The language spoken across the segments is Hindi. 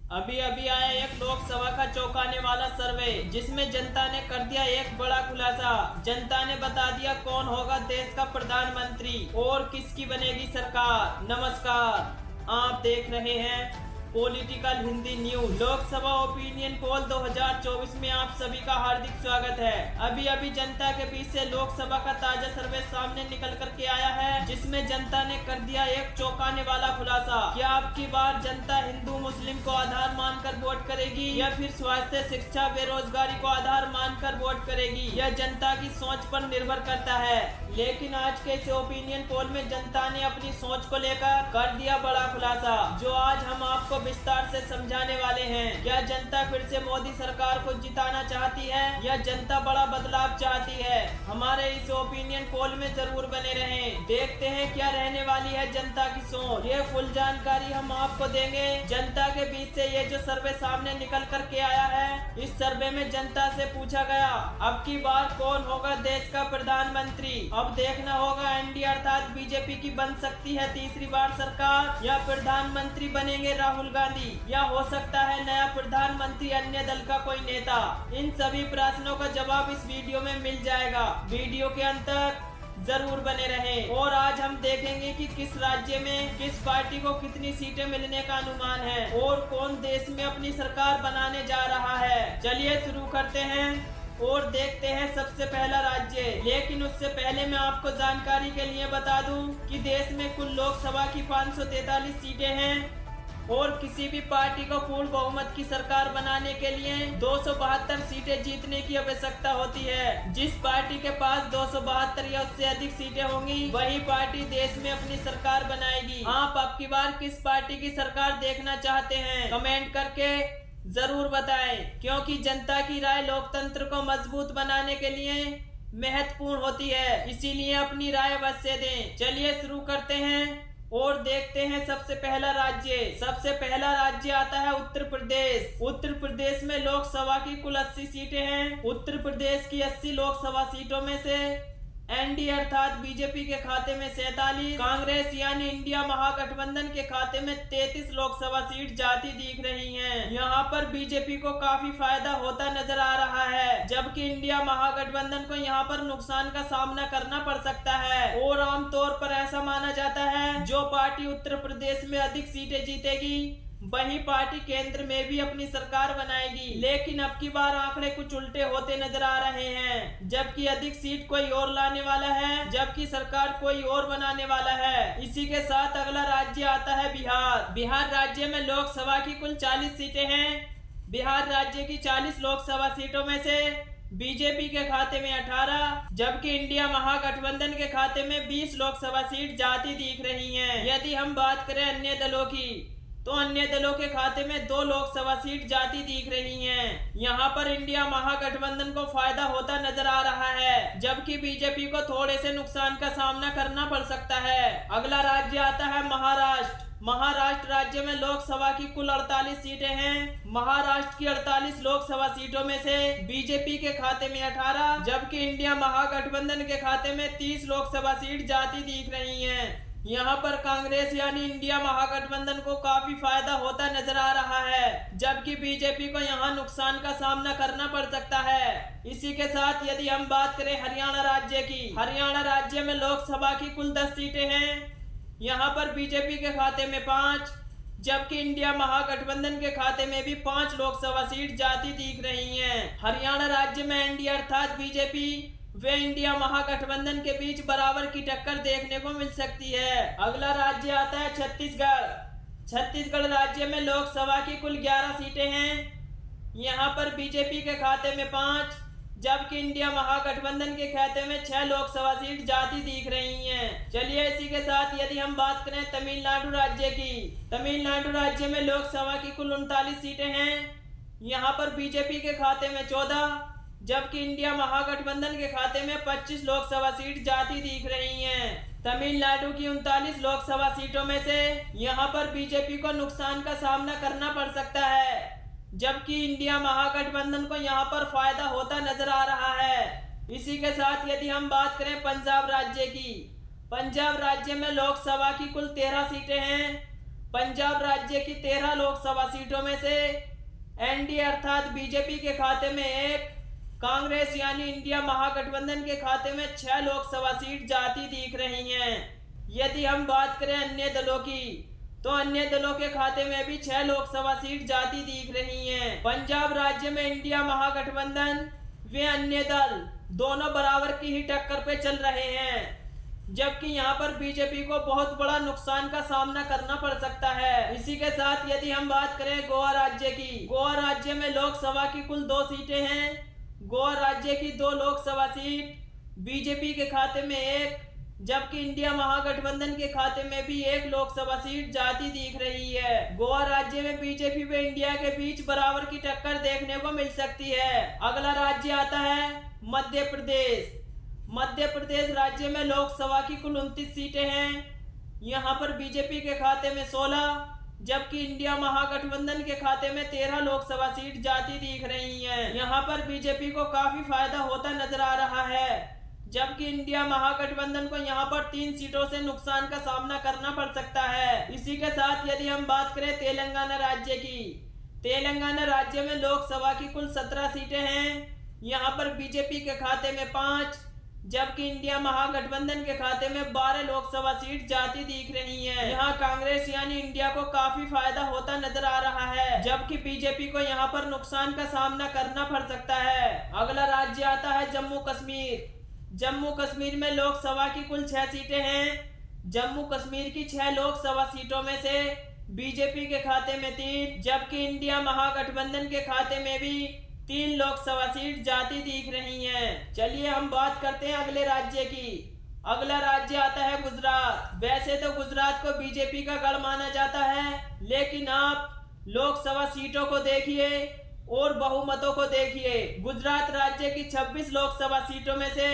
अभी अभी आया एक लोकसभा का चौंकाने वाला सर्वे, जिसमें जनता ने कर दिया एक बड़ा खुलासा। जनता ने बता दिया कौन होगा देश का प्रधानमंत्री और किसकी बनेगी सरकार। नमस्कार, आप देख रहे हैं political Hindi news. Lok Sabha opinion poll 2024 में आप सभी का हार्दिक स्वागत है। अभी अभी जनता के बीच से लोकसभा का ताजा सर्वे सामने निकल कर के आया है, जिसमें जनता ने कर दिया एक चौंकाने वाला खुलासा। क्या आपकी बार जनता हिंदू मुस्लिम को आधार मानकर वोट करेगी या फिर स्वास्थ्य, शिक्षा, बेरोजगारी को आधार मानकर वोट करेगी? यह जनता की सोच पर निर्भर करता है। लेकिन आज के इस ओपिनियन पोल में जनता ने अपनी सोच को लेकर कर दिया बड़ा खुलासा, जो आज हम आपको विस्तार से समझाने वाले हैं। क्या जनता फिर से मोदी सरकार को जिताना चाहती है या जनता बड़ा बदलाव चाहती है? हमारे इस ओपिनियन पोल में जरूर बने रहें। देखते हैं क्या रहने वाली है जनता की सोच। ये फुल जानकारी हम आपको देंगे। जनता के बीच से ये जो सर्वे सामने निकल कर के आया है, इस सर्वे में जनता से पूछा गया अब की बार कौन होगा देश का प्रधानमंत्री। अब देखना होगा एनडीए अर्थात बीजेपी की बन सकती है तीसरी बार सरकार, या प्रधानमंत्री बनेंगे राहुल गांधी, या हो सकता है नया प्रधानमंत्री अन्य दल का कोई नेता। इन सभी प्रश्नों का जवाब इस वीडियो में मिल जाएगा। वीडियो के अंत तक जरूर बने रहें। और आज हम देखेंगे कि किस राज्य में किस पार्टी को कितनी सीटें मिलने का अनुमान है और कौन देश में अपनी सरकार बनाने जा रहा है। चलिए शुरू करते हैं और देखते हैं सबसे पहला राज्य। लेकिन उससे पहले मैं आपको जानकारी के लिए बता दूं कि देश में कुल लोकसभा की 543 सीटें हैं और किसी भी पार्टी को पूर्ण बहुमत की सरकार बनाने के लिए 272 सीटें जीतने की आवश्यकता होती है। जिस पार्टी के पास 272 या उससे अधिक सीटें होंगी, वही पार्टी देश में अपनी सरकार बनाएगी। आप अब की बार किस पार्टी की सरकार देखना चाहते हैं, कमेंट करके जरूर बताएं, क्योंकि जनता की राय लोकतंत्र को मजबूत बनाने के लिए महत्वपूर्ण होती है। इसीलिए अपनी राय अवश्य दें। चलिए शुरू करते हैं और देखते हैं सबसे पहला राज्य। सबसे पहला राज्य आता है उत्तर प्रदेश। उत्तर प्रदेश में लोकसभा की कुल 80 सीटें हैं। उत्तर प्रदेश की 80 लोकसभा सीटों में से एनडीए अर्थात बीजेपी के खाते में 47, कांग्रेस यानी इंडिया महागठबंधन के खाते में 33 लोकसभा सीट जाती दिख रही हैं। यहाँ पर बीजेपी को काफी फायदा होता नजर आ रहा है, जबकि इंडिया महागठबंधन को यहाँ पर नुकसान का सामना करना पड़ सकता है। और आमतौर पर ऐसा माना जाता है जो पार्टी उत्तर प्रदेश में अधिक सीटें जीतेगी, वही पार्टी केंद्र में भी अपनी सरकार बनाएगी। लेकिन अब की बार आंकड़े कुछ उल्टे होते नजर आ रहे हैं, जबकि अधिक सीट कोई और लाने वाला है, जबकि सरकार कोई और बनाने वाला है। इसी के साथ अगला राज्य आता है बिहार। बिहार राज्य में लोकसभा की कुल 40 सीटें हैं। बिहार राज्य की 40 लोकसभा सीटों में से बीजेपी के खाते में 18, जबकि इंडिया महागठबंधन के खाते में 20 लोकसभा सीट जाती दिख रही हैं। यदि हम बात करें अन्य दलों की, तो अन्य दलों के खाते में 2 लोकसभा सीट जाती दिख रही हैं। यहाँ पर इंडिया महागठबंधन को फायदा होता नजर आ रहा है, जबकि बीजेपी को थोड़े से नुकसान का सामना करना पड़ सकता है। अगला राज्य आता है महाराष्ट्र। महाराष्ट्र राज्य में लोकसभा की कुल 48 सीटें हैं। महाराष्ट्र की 48 लोकसभा सीटों में से बीजेपी के खाते में 18, जबकि इंडिया महागठबंधन के खाते में 30 लोकसभा सीट जाती दिख रही हैं। यहाँ पर कांग्रेस यानी इंडिया महागठबंधन को काफी फायदा होता नजर आ रहा है, जबकि बीजेपी को यहाँ नुकसान का सामना करना पड़ सकता है। इसी के साथ यदि हम बात करें हरियाणा राज्य की, हरियाणा राज्य में लोकसभा की कुल 10 सीटें हैं। यहाँ पर बीजेपी के खाते में 5, जबकि इंडिया महागठबंधन के खाते में भी 5 लोकसभा सीट जाती दिख रही हैं। हरियाणा राज्य में एनडीए अर्थात बीजेपी वे इंडिया महागठबंधन के बीच बराबर की टक्कर देखने को मिल सकती है। अगला राज्य आता है छत्तीसगढ़। छत्तीसगढ़ राज्य में लोकसभा की कुल 11 सीटें हैं। यहाँ पर बीजेपी के खाते में 5, जबकि इंडिया महागठबंधन के खाते में 6 लोकसभा सीट जाती दिख रही हैं। चलिए इसी के साथ यदि हम बात करें तमिलनाडु राज्य की, तमिलनाडु राज्य में लोकसभा की कुल 39 सीटें हैं। यहाँ पर बीजेपी के खाते में 14, जबकि इंडिया महागठबंधन के खाते में 25 लोकसभा सीट जाती दिख रही हैं। तमिलनाडु की 39 लोकसभा सीटों में से यहाँ पर बीजेपी को नुकसान का सामना करना पड़ सकता है, जबकि इंडिया महागठबंधन को यहाँ पर फायदा होता नजर आ रहा है। इसी के साथ यदि हम बात करें पंजाब राज्य की, पंजाब राज्य में लोकसभा की कुल 13 सीटें हैं। पंजाब राज्य की 13 लोकसभा सीटों में से एनडीए अर्थात बीजेपी के खाते में 1, कांग्रेस यानी इंडिया महागठबंधन के खाते में 6 लोकसभा सीट जाती दिख रही हैं। यदि हम बात करें अन्य दलों की, तो अन्य दलों के खाते में भी 6 लोकसभा सीट जाती दिख रही हैं। पंजाब राज्य में इंडिया महागठबंधन वे अन्य दल दोनों बराबर की ही टक्कर पे चल रहे हैं, जबकि यहाँ पर बीजेपी को बहुत बड़ा नुकसान का सामना करना पड़ सकता है। इसी के साथ यदि हम बात करें गोवा राज्य की, गोवा राज्य में लोकसभा की कुल 2 सीटें हैं। गोवा राज्य की 2 लोकसभा सीट बीजेपी के खाते में 1, जबकि इंडिया महागठबंधन के खाते में भी 1 लोकसभा सीट जाती दिख रही है। गोवा राज्य में बीजेपी व इंडिया के बीच बराबर की टक्कर देखने को मिल सकती है। अगला राज्य आता है मध्य प्रदेश। मध्य प्रदेश राज्य में लोकसभा की कुल 29 सीटें हैं। यहाँ पर बीजेपी के खाते में 16, जबकि इंडिया महागठबंधन के खाते में 13 लोकसभा सीट जाती दिख रही हैं। यहाँ पर बीजेपी को काफी फायदा होता नजर आ रहा है, जबकि इंडिया महागठबंधन को यहाँ पर 3 सीटों से नुकसान का सामना करना पड़ सकता है। इसी के साथ यदि हम बात करें तेलंगाना राज्य की, तेलंगाना राज्य में लोकसभा की कुल 17 सीटें हैं। यहाँ पर बीजेपी के खाते में 5, जबकि इंडिया महागठबंधन के खाते में 12 लोकसभा सीट जाती दिख रही हैं। यहाँ कांग्रेस यानी इंडिया को काफी फायदा होता नजर आ रहा है, जबकि बीजेपी को यहाँ पर नुकसान का सामना करना पड़ सकता है। अगला राज्य आता है जम्मू कश्मीर। जम्मू कश्मीर में लोकसभा की कुल 6 सीटें हैं। जम्मू कश्मीर की 6 लोकसभा सीटों में से बीजेपी के खाते में 3, जबकि इंडिया महागठबंधन के खाते में भी 3 लोकसभा सीट जाती दिख रही हैं। चलिए हम बात करते हैं अगले राज्य की। अगला राज्य आता है गुजरात। वैसे तो गुजरात को बीजेपी का गढ़ माना जाता है, लेकिन आप लोकसभा सीटों को देखिए और बहुमतों को देखिए। गुजरात राज्य की 26 लोकसभा सीटों में से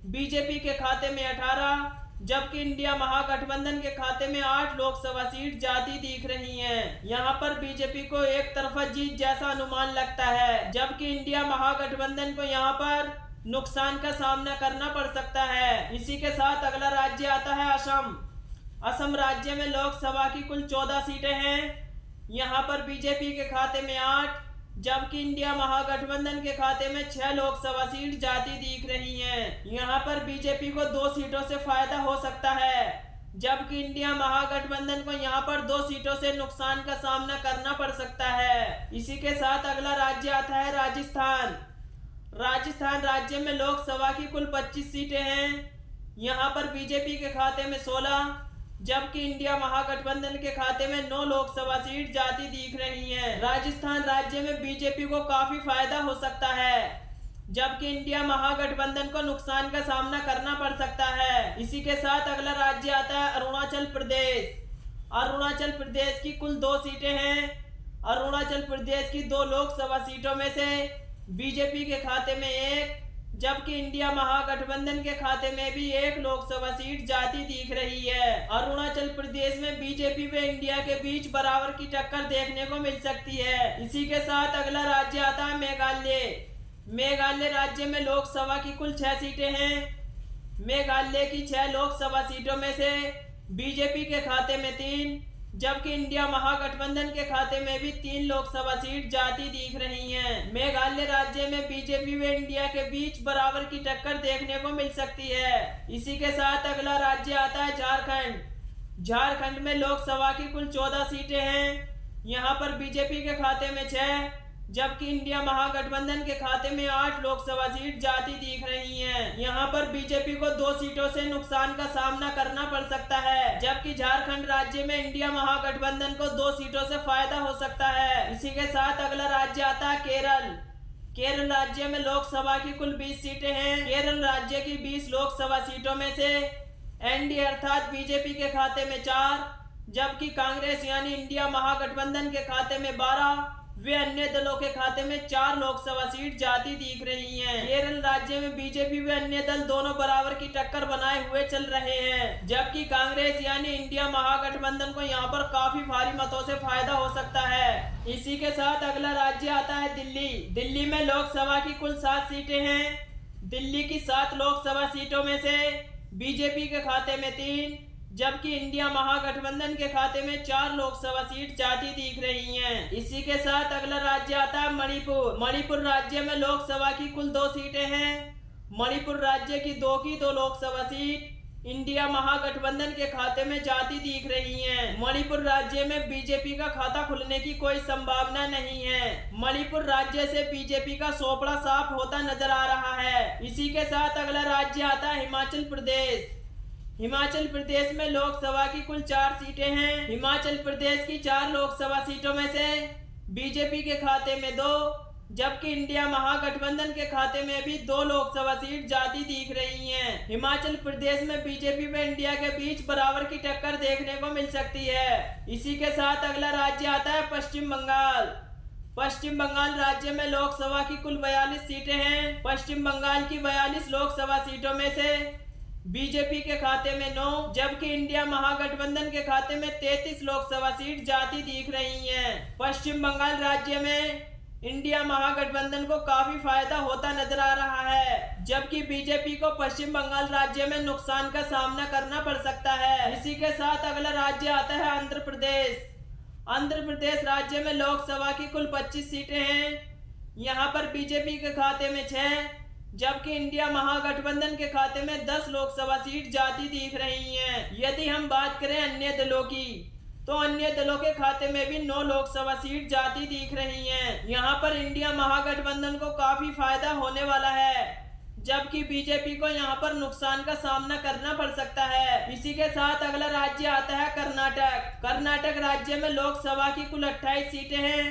बीजेपी के खाते में 18, जबकि इंडिया महागठबंधन के खाते में 8 लोकसभा सीट जाती दिख रही हैं। यहाँ पर बीजेपी को एक तरफा जीत जैसा अनुमान लगता है, जबकि इंडिया महागठबंधन को यहाँ पर नुकसान का सामना करना पड़ सकता है। इसी के साथ अगला राज्य आता है असम। असम राज्य में लोकसभा की कुल 14 सीटें हैं। यहाँ पर बीजेपी के खाते में 8, जबकि इंडिया महागठबंधन के खाते में 6 लोकसभा सीट जाती दिख रही हैं। यहाँ पर बीजेपी को 2 सीटों से फायदा हो सकता है, जबकि इंडिया महागठबंधन को यहाँ पर 2 सीटों से नुकसान का सामना करना पड़ सकता है। इसी के साथ अगला राज्य आता है राजस्थान। राजस्थान राज्य में लोकसभा की कुल 25 सीटें हैं। यहाँ पर बीजेपी के खाते में 16, जबकि इंडिया महागठबंधन के खाते में 9 लोकसभा सीट जाती दिख रही हैं। राजस्थान राज्य में बीजेपी को काफी फायदा हो सकता है, जबकि इंडिया महागठबंधन को नुकसान का सामना करना पड़ सकता है। इसी के साथ अगला राज्य आता है अरुणाचल प्रदेश। अरुणाचल प्रदेश की कुल 2 सीटें हैं। अरुणाचल प्रदेश की 2 लोकसभा सीटों में से बीजेपी के खाते में 1, जबकि इंडिया महागठबंधन के खाते में भी 1 लोकसभा सीट जाती दिख रही है। अरुणाचल प्रदेश में बीजेपी व इंडिया के बीच बराबर की टक्कर देखने को मिल सकती है। इसी के साथ अगला राज्य आता है मेघालय। मेघालय राज्य में लोकसभा की कुल 6 सीटें हैं। मेघालय की 6 लोकसभा सीटों में से बीजेपी के खाते में 3, जबकि इंडिया महागठबंधन के खाते में भी 3 लोकसभा सीट जाती दिख रही हैं। मेघालय राज्य में बीजेपी व इंडिया के बीच बराबर की टक्कर देखने को मिल सकती है। इसी के साथ अगला राज्य आता है झारखंड। झारखंड में लोकसभा की कुल 14 सीटें हैं। यहाँ पर बीजेपी के खाते में 6, जबकि इंडिया महागठबंधन के खाते में 8 लोकसभा सीट जाती दिख रही हैं। यहाँ पर बीजेपी को 2 सीटों से नुकसान का सामना करना पड़ सकता है, जबकि झारखंड राज्य में इंडिया महागठबंधन को 2 सीटों से फायदा हो सकता है। इसी के साथ अगला राज्य आता है केरल। केरल राज्य में लोकसभा की कुल 20 सीटें हैं। केरल राज्य की 20 लोकसभा सीटों में से एनडीए अर्थात बीजेपी के खाते में 4, जबकि कांग्रेस यानी इंडिया महागठबंधन के खाते में 12 वे अन्य दलों के खाते में 4 लोकसभा सीट जाती दिख रही हैं। केरल राज्य में बीजेपी व अन्य दल दोनों बराबर की टक्कर बनाए हुए चल रहे हैं, जबकि कांग्रेस यानी इंडिया महागठबंधन को यहाँ पर काफी भारी मतों से फायदा हो सकता है। इसी के साथ अगला राज्य आता है दिल्ली। दिल्ली में लोकसभा की कुल 7 सीटें हैं। दिल्ली की 7 लोकसभा सीटों में से बीजेपी के खाते में 3, जबकि इंडिया महागठबंधन के खाते में 4 लोकसभा सीट जाती दिख रही हैं। इसी के साथ अगला राज्य आता है मणिपुर। मणिपुर राज्य में लोकसभा की कुल 2 सीटें हैं। मणिपुर राज्य की 2 लोकसभा सीट इंडिया महागठबंधन के खाते में जाती दिख रही हैं। मणिपुर राज्य में बीजेपी का खाता खुलने की कोई संभावना नहीं है। मणिपुर राज्य से बीजेपी का सोपड़ा साफ होता नजर आ रहा है। इसी के साथ अगला राज्य आता है हिमाचल प्रदेश। हिमाचल प्रदेश में लोकसभा की कुल 4 सीटें हैं। हिमाचल प्रदेश की 4 लोकसभा सीटों में से बीजेपी के खाते में 2, जबकि इंडिया महागठबंधन के खाते में भी 2 लोकसभा सीट जाती दिख रही हैं। हिमाचल प्रदेश में बीजेपी व इंडिया के बीच बराबर की टक्कर देखने को मिल सकती है। इसी के साथ अगला राज्य आता है पश्चिम बंगाल। पश्चिम बंगाल राज्य में लोकसभा की कुल 42 सीटें हैं। पश्चिम बंगाल की 42 लोकसभा सीटों में से बीजेपी के खाते में 9, जबकि इंडिया महागठबंधन के खाते में 33 लोकसभा सीट जाती दिख रही हैं। पश्चिम बंगाल राज्य में इंडिया महागठबंधन को काफी फायदा होता नजर आ रहा है, जबकि बीजेपी को पश्चिम बंगाल राज्य में नुकसान का सामना करना पड़ सकता है। इसी के साथ अगला राज्य आता है आंध्र प्रदेश। आंध्र प्रदेश राज्य में लोकसभा की कुल 25 सीटें हैं। यहाँ पर बीजेपी के खाते में 6, जबकि इंडिया महागठबंधन के खाते में 10 लोकसभा सीट जाती दिख रही हैं। यदि हम बात करें अन्य दलों की, तो अन्य दलों के खाते में भी 9 लोकसभा सीट जाती दिख रही हैं। यहाँ पर इंडिया महागठबंधन को काफी फायदा होने वाला है, जबकि बीजेपी को यहाँ पर नुकसान का सामना करना पड़ सकता है। इसी के साथ अगला राज्य आता है कर्नाटक। कर्नाटक राज्य में लोकसभा की कुल 28 सीटें हैं।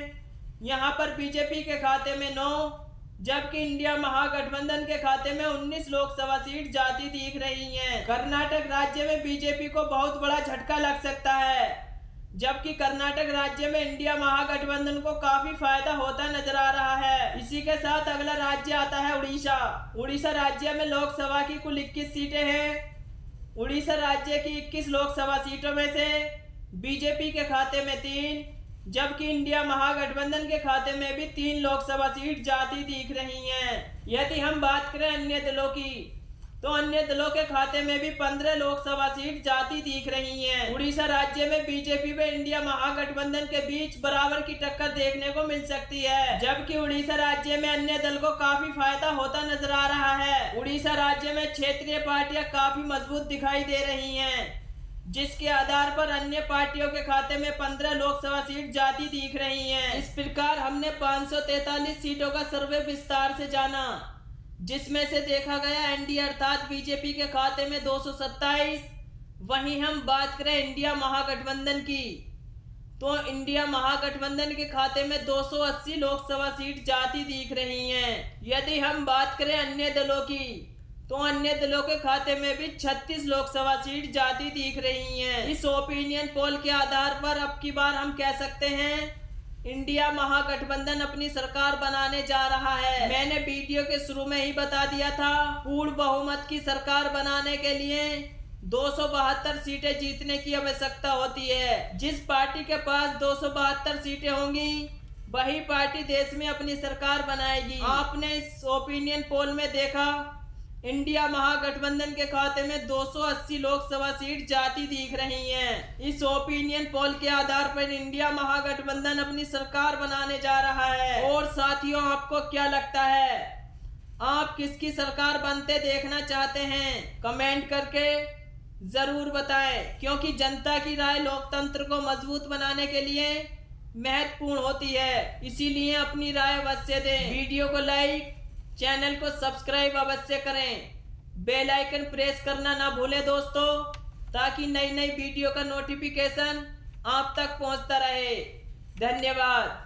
यहाँ पर बीजेपी के खाते में 9, जबकि इंडिया महागठबंधन के खाते में 19 लोकसभा सीट जाती दिख रही हैं। कर्नाटक राज्य में बीजेपी को बहुत बड़ा झटका लग सकता है, जबकि कर्नाटक राज्य में इंडिया महागठबंधन को काफी फायदा होता नजर आ रहा है। इसी के साथ अगला राज्य आता है उड़ीसा। उड़ीसा राज्य में लोकसभा की कुल 21 सीटें हैं। उड़ीसा राज्य की 21 लोकसभा सीटों में से बीजेपी के खाते में 3, जबकि इंडिया महागठबंधन के खाते में भी 3 लोकसभा सीट जाती दिख रही हैं। यदि हम बात करें अन्य दलों की, तो अन्य दलों के खाते में भी 15 लोकसभा सीट जाती दिख रही हैं। उड़ीसा राज्य में बीजेपी व इंडिया महागठबंधन के बीच बराबर की टक्कर देखने को मिल सकती है, जबकि उड़ीसा राज्य में अन्य दल को काफी फायदा होता नजर आ रहा है। उड़ीसा राज्य में क्षेत्रीय पार्टियां काफी मजबूत दिखाई दे रही हैं, जिसके आधार पर अन्य पार्टियों के खाते में 15 लोकसभा सीट जाती दिख रही हैं। इस प्रकार हमने 543 सीटों का सर्वे विस्तार से जाना, जिसमें से देखा गया एनडीए अर्थात बीजेपी के खाते में 227। वहीं हम बात करें इंडिया महागठबंधन की, तो इंडिया महागठबंधन के खाते में 280 लोकसभा सीट जाती दिख रही हैं। यदि हम बात करें अन्य दलों की, तो अन्य दलों के खाते में भी 36 लोकसभा सीट जाती दिख रही हैं। इस ओपिनियन पोल के आधार पर अब की बार हम कह सकते हैं इंडिया महागठबंधन अपनी सरकार बनाने जा रहा है। मैंने वीडियो के शुरू में ही बता दिया था, पूर्ण बहुमत की सरकार बनाने के लिए 272 सीटें जीतने की आवश्यकता होती है। जिस पार्टी के पास 272 सीटें होंगी, वही पार्टी देश में अपनी सरकार बनाएगी। आपने इस ओपिनियन पोल में देखा, इंडिया महागठबंधन के खाते में 280 लोकसभा सीट जाती दिख रही हैं। इस ओपिनियन पोल के आधार पर इंडिया महागठबंधन अपनी सरकार बनाने जा रहा है। और साथियों, आपको क्या लगता है, आप किसकी सरकार बनते देखना चाहते हैं? कमेंट करके जरूर बताएं, क्योंकि जनता की राय लोकतंत्र को मजबूत बनाने के लिए महत्वपूर्ण होती है। इसीलिए अपनी राय अवश्य दें। वीडियो को लाइक, चैनल को सब्सक्राइब अवश्य करें, बेल आइकन प्रेस करना ना भूलें दोस्तों, ताकि नई नई वीडियो का नोटिफिकेशन आप तक पहुंचता रहे। धन्यवाद।